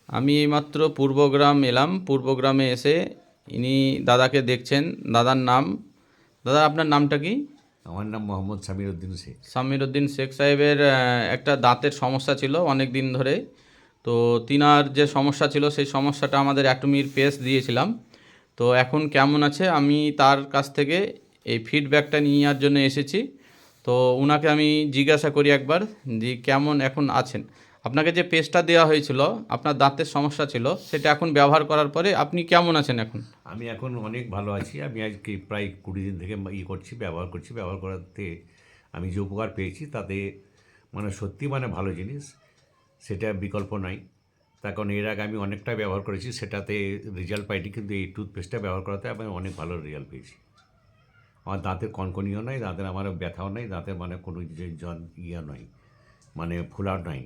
আমি এইমাত্র পূর্বগ্রাম এলাম। পূর্বগ্রামে এসে ইনি দাদাকে দেখছেন। দাদার নাম, দাদা আপনার নামটা কি? আমার নাম মোহাম্মদ সামির উদ্দিন শেখ। সামির উদ্দিন শেখ সাহেবের একটা দাঁতের সমস্যা ছিল অনেক দিন ধরে। তো তিনার যে সমস্যা ছিল সেই সমস্যাটা আমাদের অ্যাটমির পেস্ট দিয়েছিলাম। তো এখন কেমন আছে আমি তার কাছ থেকে এই ফিডব্যাকটা নিয়ে নেওয়ার জন্য এসেছি। তো ওনাকে আমি জিজ্ঞাসা করি একবার যে কেমন এখন আছেন। আপনাকে যে পেস্টটা দেওয়া হয়েছিল, আপনার দাঁতের সমস্যা ছিল, সেটা এখন ব্যবহার করার পরে আপনি কেমন আছেন এখন? আমি এখন অনেক ভালো আছি। আমি আজকে প্রায় 20 দিন থেকে করছি, ব্যবহার করছি। ব্যবহার করাতে আমি যে উপকার পেয়েছি তাতে মানে সত্যি মানে ভালো জিনিস, সেটা বিকল্প নাই। তার কারণ এর আগে আমি অনেকটা ব্যবহার করেছি, সেটাতে রেজাল্ট পাইনি, কিন্তু এই টুথপেস্টটা ব্যবহার করাতে আমি অনেক ভালো রেজাল্ট পেয়েছি। আমার দাঁতের কনকনিও নাই, দাঁতের আমার ব্যথাও নাই, দাঁতের মানে কোনো যে ইয়ে নয়, মানে ফোলাও নাই।